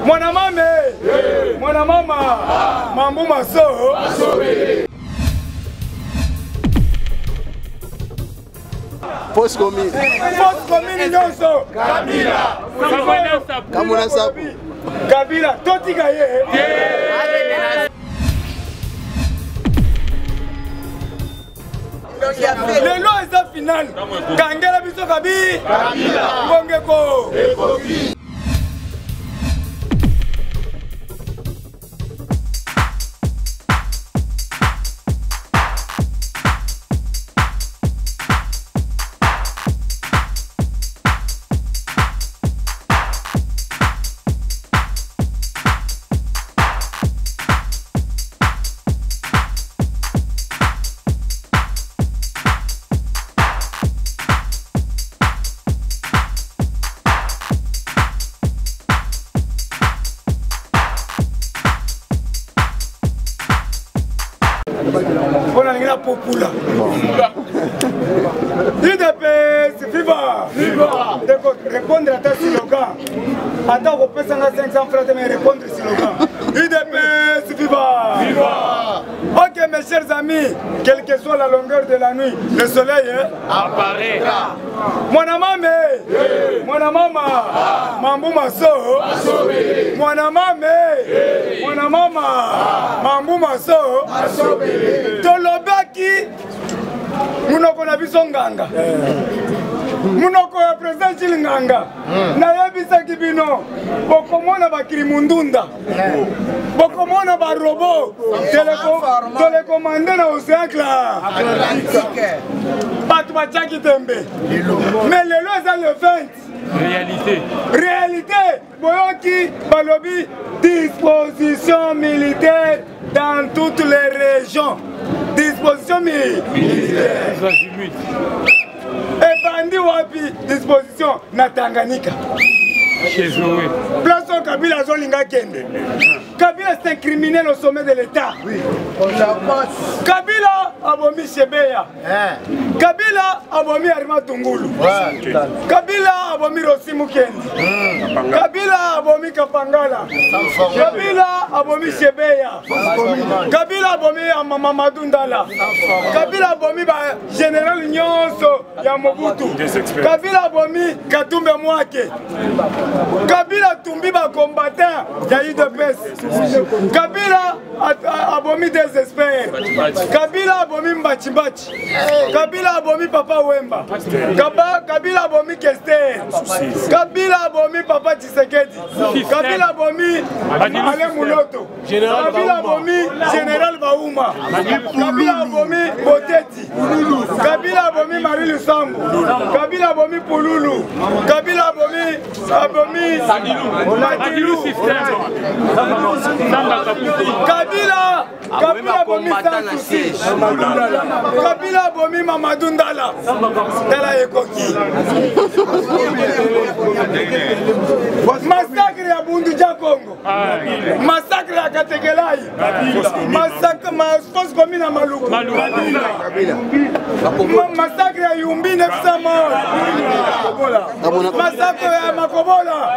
Mwana mame, mwana mama, mambu maso. Post commune. Post commune nyonso. Kabila. Kamuna sapu. Kabila, toti gaye. Lelo eza final. Kangela biso Kabila. Ngongeko. On a la popula. UDPS, viva! Viva! Répondre à ta slogan. Attends, on peut 500 francs, mais répondre au slogan. UDPS, viva! Viva! Ok, mes chers amis, quelle que soit la longueur de la nuit, le soleil apparaîtra. Mwana mame, mwana mama, mambu maso. Mwana mame, mwana mama, mambu maso. Tolobaki munoko na biso nganga. Munoko ya president Chili nganga. Na yebisaki bino bokomona bakiri mundunda. Bokomona ba robot télécommandé na Océan Atlantique. Batu bachaki tembe. Mais lelo eza le 20. Réalité, boyoki balobi disposition militaire dans toutes les régions. Disposition militaire. Et bandi wapi disposition na Tanganyika. Place au Kabila Zolinga Kende. Kabila c'est un criminel au sommet de l'État. Oui. Kabila abomi Shebeya. Kabila abomi Arima Tungulu. Kabila abomi Rosimu Kendi. Kabila abomi Kapangala. Kabila abomi Shebeya. Kabila abomi Mamadou Ndala. Kabila abomi Général Nyonso ya Mobutu. Kabila abomi Katumbe Mwake. Kabila tumbi ba combattant ya UDPS. Kabila abomi désespère. Kabila abomi Mbachibachi. Kabila abomi Papa Wemba. Kabila abomi Kester. Kabila abomi Papa Tshisekedi. Kabila abomi Ale Muloto. Kabila abomi Général Baouma. Kabila abomi Boteti. Kabila abomi Marie Lusambo. Kabila abomi Pululu. Kabila abomi Sadilou système. Kabila abomi Sansusi. Kabila abomi Mamadou Ndala. Ndala ekoki. Massacre ya Bunduja Congo. Massacre ya Kategelai. Massacre Post commune à Maluku. Massacre ya Yumbi 900 morts. Massacre ya Makobola.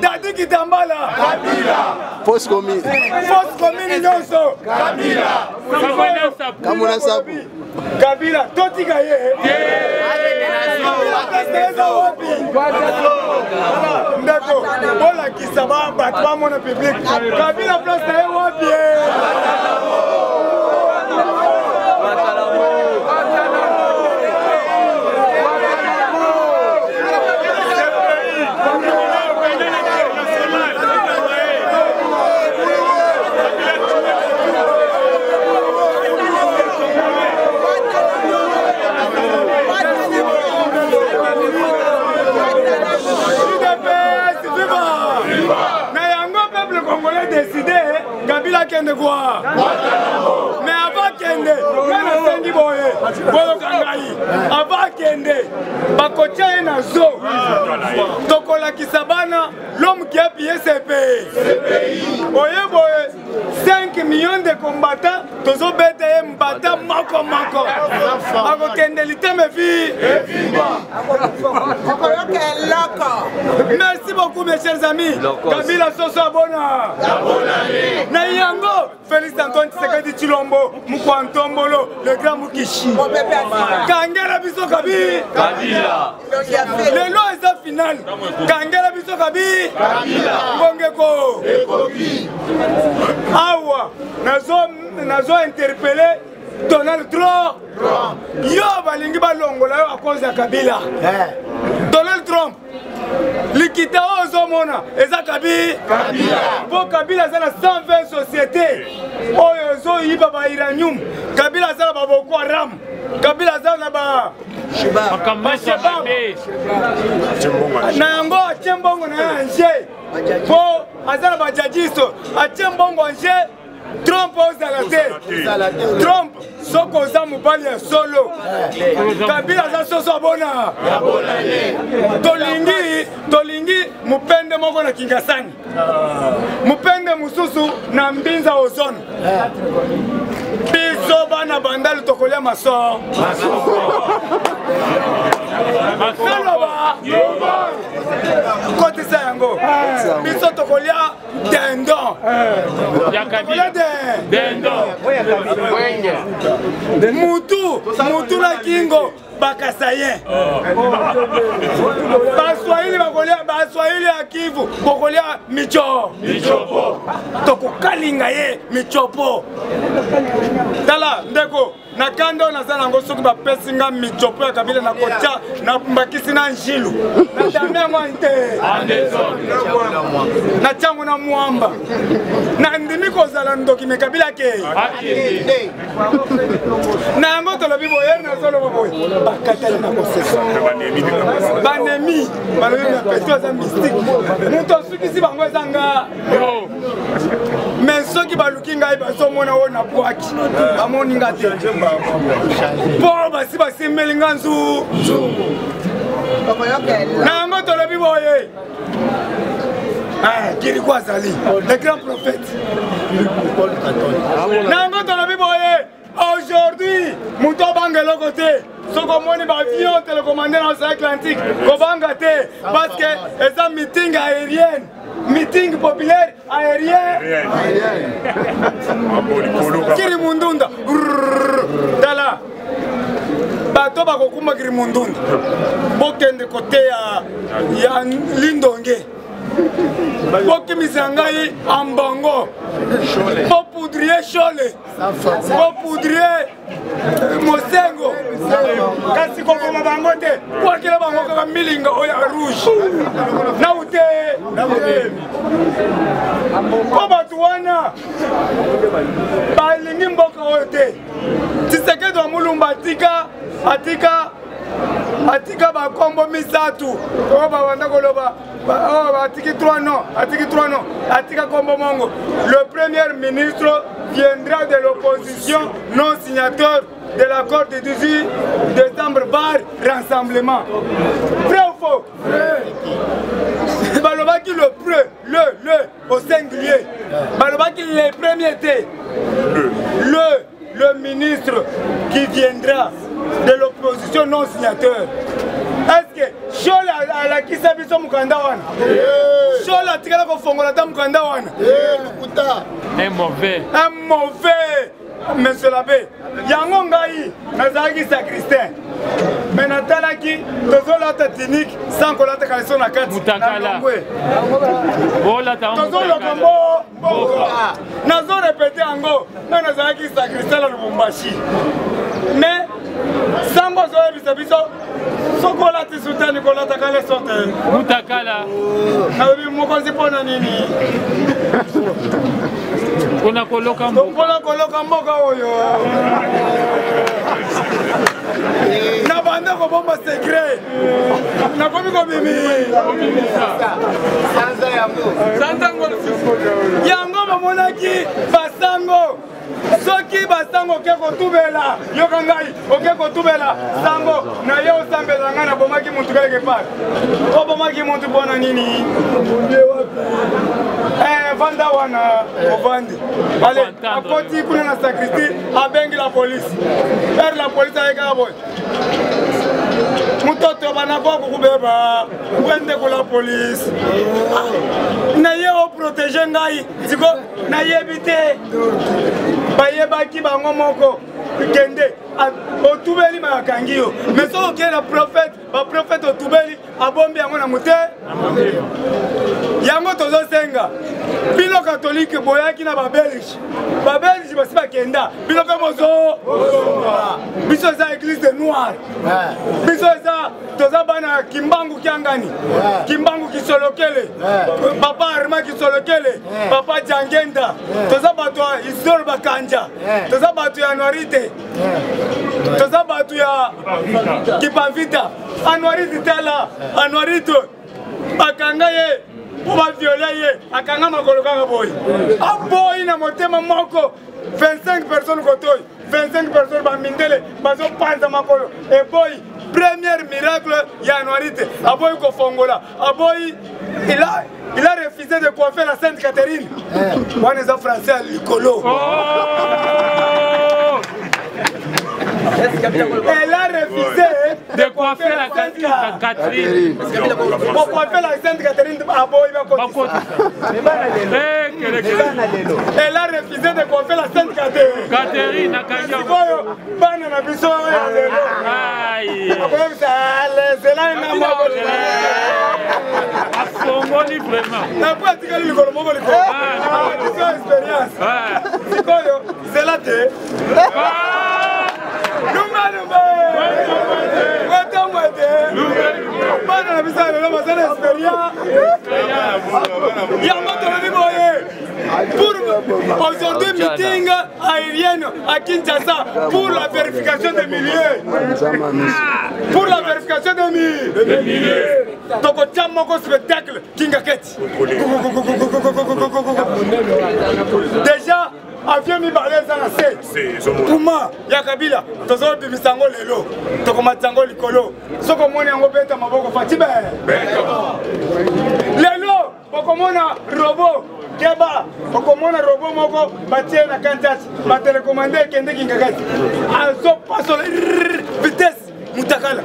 Dadi Kitambala. Post commune. Post commune nyonso. Kamuna sapu. Kabila, toti gaye. Kabila pesa wapi? Ndeko, bola kisaba batwa mona public. Kabila pesa wapi? Kabila kende quoi? Mais avant kende, quand sengi boye, boyo kangai. Avant kende, bakotia na zo. Tokola kisabana, l'homme qui a pillé ses pays. Boye boye, 5 millions de combattants, tozo bete mbata mako. Ako kende lite me fi. Okoyoke la Merci beaucoup mes chers amis. Kabila Soso Bona. Na yango Félix Antoine Tshisekedi Tshilombo Mukwantombolo le grand Mukishi. Kangela biso Kabila. Le lot est à final. Kangela biso Kabila. Ngongeko. Awa nazo interpeller Donald Trump. Yo balingi balongola yo à cause ya Kabila. Donald Trump likita ozomona eza Kabila. Po Kabila za na 120 sociétés. Oyo zo yiba ba uranium. Kabila za ba Boko Haram. Kabila za na ba Shabab. Na yango achembongo na anje. Po azana ba jajisto achembongo anje. Trump ozala te. Trump soko za mobali ya solo. Kabila za Soso Bona. Tolingi mupende moko na Kingasani. Mupende mususu na Mbinza Ozone. Biso bana bandali tokolia maso. Kote sa yango. Biso tokolia dendon. Mutu na kingo bakasaye. Baswahili bakolia baswahili ya Kivu bakolia michopo. Tokokalinga ye michopo. Tala ndeko na kando na sana ngo soki bapesi nga michopo ya Kabila na kocha na mbakisi na njilu. Na damia mwante. Na changu na muamba. Na ndimi kozala ndoki me Kabila ke. Na ngoto lo bibo yer na solo boboy. Bakatali na kosesa. Banemi, balobi na peto za mystique. Muto suki si bango zanga. Mais soki baluki ngai baso mona ona bwaki. Amoni ngate. Po basi basi melinga nzu. Na ngoto lo bibo ye. Kiri kwa zali, le grand prophète. Na ngoto lo bibo ye. Aujourd'hui, Mouto Bangelo côté, ce qu'on va avion télécommandé dans l'Océan Atlantique, Kobangate, parce que c'est un meeting aérien, meeting populaire aérien. Kiri Mundunda, Dala, bateau Bakokumba Kiri Mundunda, Bokende côté à Lindonge. Boki misangai ambango. Bo poudrier chole. Bo poudrier mosengo. Kasi koko mabangote. Kwa kila bango kaka milinga oya rouge. Na ute. Ko batuwana. Balingi mboka ote. Tshisekedi wa Mulumba atika ba kombo misatu. Ko ba wanda koloba. Atiki 3 non, Atika Kombo Mongo. Le premier ministre viendra de l'opposition non signateur de l'accord du 18 décembre bar rassemblement. Vrai ou faux? Balobaki le au singulier. Balobaki le premier été. Le ministre qui viendra de l'opposition non signateur. Est-ce que Chola a la kisa biso mukanda wana? Chola tikala ko fongola ta mukanda wana? Un mauvais. Monsieur l'abbé, yango ngai nazalaki sacristain. Mais natalaki tozolata tinique sans kolata kaleso na kati. Mutakala. Tozoloka mbo. Nazo répéter yango, mais nazalaki sacristain la Lubumbashi. Mais sambo zo biso sokola ti soutani kolata kale sote. Mutakala. Abi mokozi pona nini? Kuna koloka mboka oyo. Na banda ko bomba secret. Na komi ko bimi. Sanza yango mamonaki basango. Soki basango keko tubela. Yoka ngai okeko tubela. Sango na yo sambela ngana bomaki muntu keleke pa. O bomaki muntu bona nini? Vanda wana ovandi. Allez, à côté kuna na sacristie, abengi la police. Vers la police avec la boy. mutoto banako kubeba wende kula police na yeo protéger ngai ziko na yebite bayebaki bango moko kende otubeli makangio mais so ke na prophète ba prophète otubeli abombi yango na mute yango tozo senga bino catholique boyaki na ba belge basi bakenda bino pe mozo biso za église de noir biso za toza bana kimbangu kiangani kimbangu kisolokele papa arma kisolokele papa jangenda toza bato Isidore Bakanja toza bato ya Noirite toza bato ya Kipavita Anuarite tala Anuarite bakanga ye ba violer ye akanga makolo kanga boy aboy na motema moko 25 personnes kotoy 25 personnes ba mindele bazo panza makolo e boy premier miracle ya Anuarite aboy ko fongola aboy il a refusé de coiffer la Sainte Catherine moi les français à l'icolo elle a refusé de coiffer la Sainte Catherine. Pour coiffer la Sainte Catherine, elle a refusé de coiffer la Sainte Catherine. Catherine, pour aujourd'hui meeting aérienne à Kinshasa pour la vérification des milliers. Pour la vérification des milliers. Donc au spectacle Kingaket. Déjà avion mi balé za na se kuma ya kabila tozo bimisango lelo tokomatsango likolo soko moni yango beta maboko fatibe lelo bokomona robot keba bokomona robot moko batie na kantas ba télécommander kende kingakati azo paso vitesse mutakala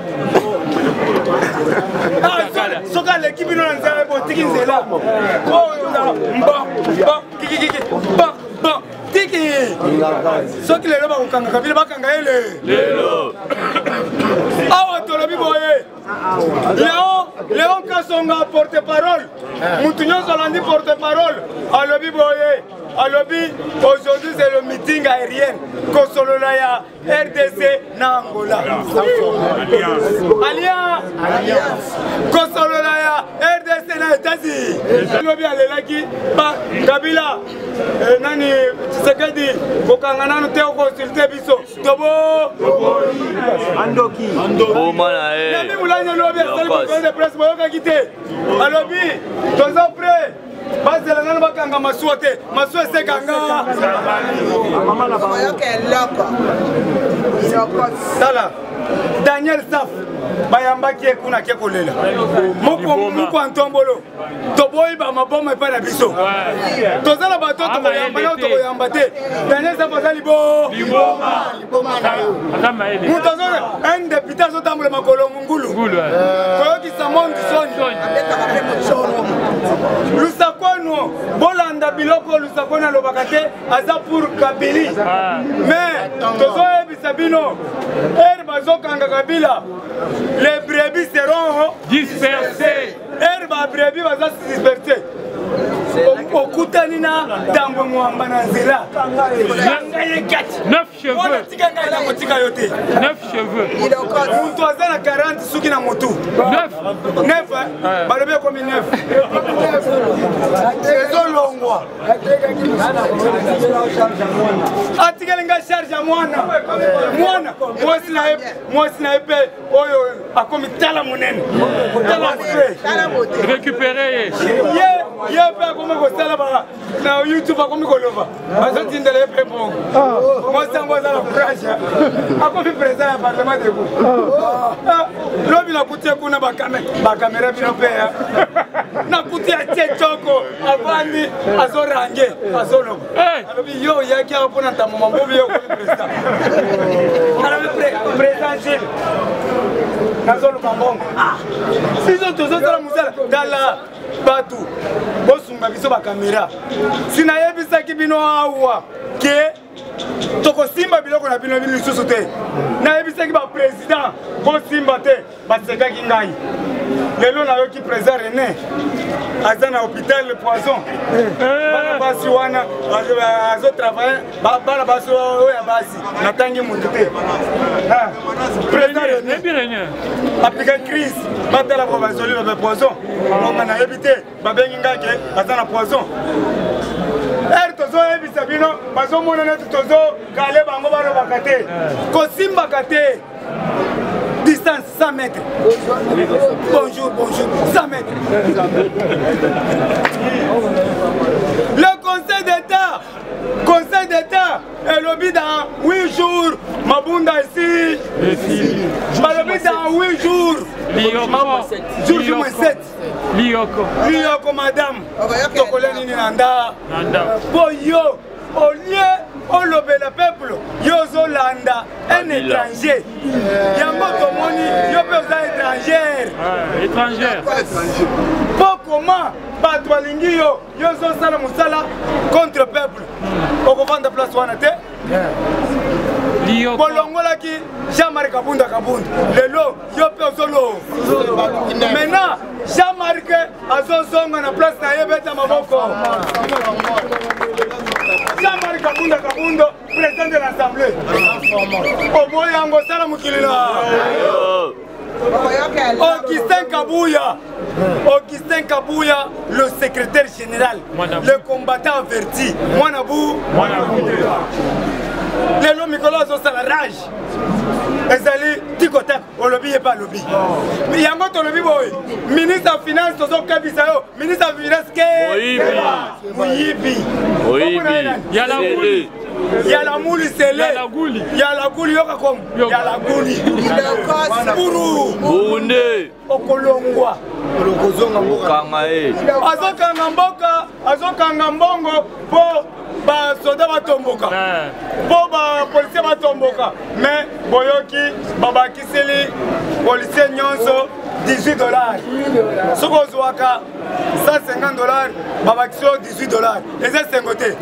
soka l'équipe no nzala botiki nzela bon tiki soki lelo bakokanga kabila bakanga ele lelo awa tolobi boye Léon Kasonga porte-parole mutu nyonso alandi porte-parole alobi boye alobi aujourd'hui c'est le meeting aérien kosolola ya RDC na Angola Alliance kosolola ya RDC na États-Unis alobi alelaki ba Kabila nani Tshisekedi kokanga nanu te okonsulte biso tobo Andoki omana nami mulanya lobi asali conférence de presse boyoka kite alobi toza prêt bazela nanu bakanga masuwa te masuwa esekanga tala Daniel Saf bayambaki ekuna ke kolela moko antombolo toboyi ba maboma epai na biso tozala bato tokoyamba te Daniel Saf azali mutu un député azotambola makolo ngulu koyokisa monde soni lusakwano bolanda biloko lusakwano alobaka te aza pour Kabili mais tozoyebisa bino ere bazokanga Kabila les brebis seront dispersées ere ba brebis baza dispersées okutani na tambo mwamba na nzela 9 cheveux 9 cheveux mutu aza na 40 suki na motu 9 balobi ekomi 9 ezolongwa atikali nga charge ya mwana mwasi na ye mpe oyo akomi tala monene récupéré ye mpe akomi kosala na YouTube akomi koloba bazotindela ye mpe bongo mwasi yango aza na courage akomi président ya parlement debu lobi nakutie kuna bakamera bino mpe nakuti atie coko avandi azorange azoloba alobi yo yaki awa mpona ntamoma mbobi yo komi président alobi président Gilles nazoluka mbongo biso tozosala mosala tala bato bosunga biso bakamera sinayebisaki bino awa ke tokosimba biloko na bino lisusu te nayebisaki baprésident bosimba te basekaki ngai lelo nayoki président René aza na hôpital le poison bana basi wana azotravaille bana basi oyo ya basi natangi mutu te président René apika crise batala po bazoli ba poison onga nayebi te babengi ngai ke aza na poison tozoyebisa bino bazomona neti tozokale bango balobaka te kosimbaka te distance 100 mètres. Bonjour, bonjour, 100 mètres. Le Conseil d'État est lobby dans 8 jours. Mabunda ici. Malobi dans 8 jours. Jour moins 7. Lioko, madame. Tokoleni Nanda. Boyo, au lieu. On lobé le peuple, yozo landa, un étranger. Yango tomoni, yope aux étrangères. Pour comment, Batwalingi yozo sala musala contre le peuple. Au couvent de place Wanate. Bolongola ki Jean-Marie Kabunda. Lelo, yope aux solo. Maintenant, Jean-Marie Azozonga na place na yebeta maboko. Jean-Marie Kabundo, président de l'Assemblée. Omoyango Sala Mukilila. Augustin Kabouya, le secrétaire général, le combattant averti. Mwanabou. Lelo Nicolas Osala rage. Ezali tikotak, au lobby et pas lobby. Yango to lobby boy. Ministre des Finances tozo kabisa yo. Ministre des Finances ke Muyibi. Yala muli sele. Yala guli yoka kom. Yala guli. Buru. Bunde. Okolongwa. Azokanga mbongo po ba soda batomboka. Po ba policier batomboka. Mais boyoki babakiseli policier nyonso $18. Soko zwaka $150, babakisio $18. Et c'est 5 côtés.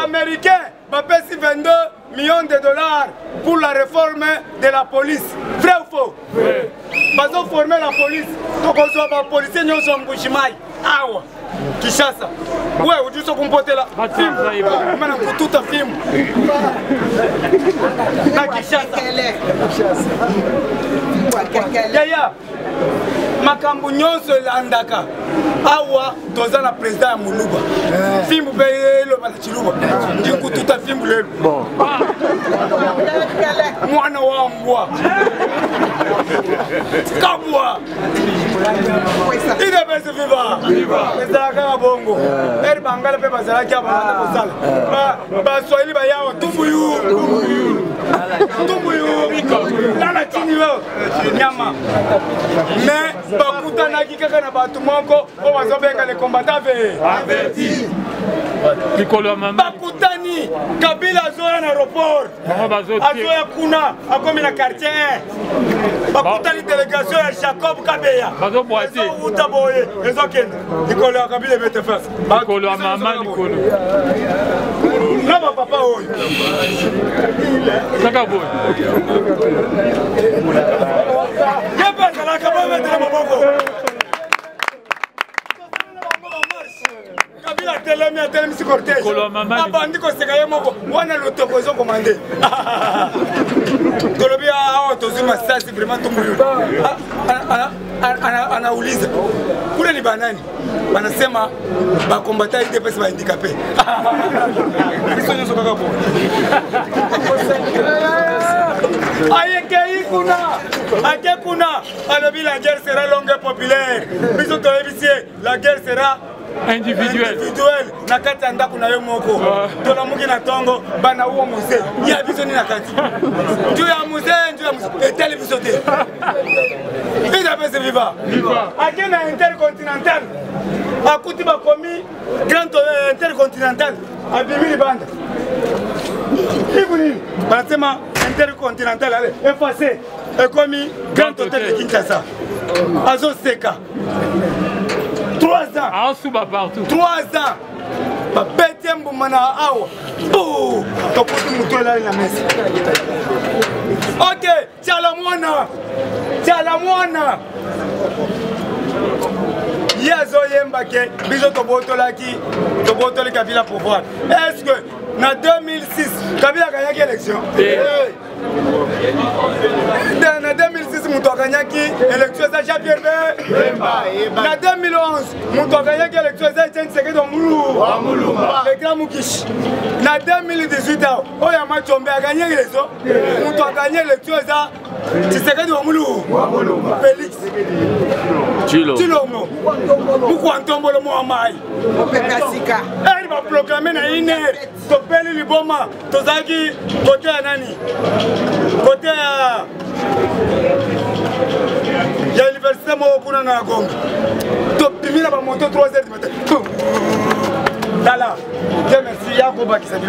Américain, bapesi 22 millions de dollars pour la réforme de la police. Vrai ou faux? Ils ont formé la police. Donc on soit pas policier, nous sommes Bushimai. Awa. Kishasa. Ouais, vous dites qu'on peut là. Film. Maintenant, pour tout un film. Na Kishasa. Yaya. Makambu nyonso landaka. Awa toza na président ya Muluba. Film be lo bana chiluba. Ndinku tout un film lelo. Bon. Mwana wa mbwa. Kabwa. Ide bese viva. Ezala kaka bongo. Eri bangala pe bazala kya bana kozala. Ba Swahili ba yawo tumbuyu. Lala chiniwo. Nyama. Mais bakutanaki kaka na batu moko po bazobenga le combattant averti. Bakutani Kabila azoya na aéroport. Azoya kuna akomi na quartier. Bakutani délégation ya Jacob Kabeya. Ezo uta boye, ezo kende. Likolo ya Kabila bete face. Likolo ya mama likolo. Laba papa oyo. Saka boye. Yeba la kababa de maboko. Kabila telemi si cortège. Abandi ko seka yemoko wana lotokozo commandé. Kolobi awa tozuma sasi vraiment tumbuyu. Anauliza kule ni banani wanasema bakombata ile pesa ba handicapé. Bisonyo soka kapo. Ayeke ikuna akekuna alobi la guerre sera longue et populaire. Biso to ebisie la guerre sera individuel na kati ya ndako na yo moko tola muki na tongo bana uo musée ya biso ni na kati tu ya musée etele biso te ida pese viva akena intercontinental akuti bakomi grand intercontinental abimili banda ibuni banasema intercontinental ale effacé ekomi Grand Hôtel de Kinshasa. Azo Seka. 3 ans. En Souba partout. 3 ans. Babete mbumana awa. Bouh. Tokotu mutola na mesa. Ok, tiala mwana. Tiala mwana. Yazo yembake biso tobotolaki tobotoli Kabila pouvoir. Est-ce que na 2006 Kabila gagnaki élection? Na 2006 muto gagnaki élection za Jean-Pierre Bemba. Na 2011 muto gagnaki élection za Etienne Tshisekedi Mulumba. Le grand Mukish. Na 2018 oya Machombe a gagné l'élection. Muto a gagné l'élection za Tshisekedi Mulumba. Félix Chilomo. Mukwantombolo Moamai. Opekasika. Elle va proclamer na ine topeli liboma tozaki côté ya nani? Côté ya université moko kuna na Gombe. Topimila ba moto 3h du matin. Dala. Merci Yakoba qui s'est dit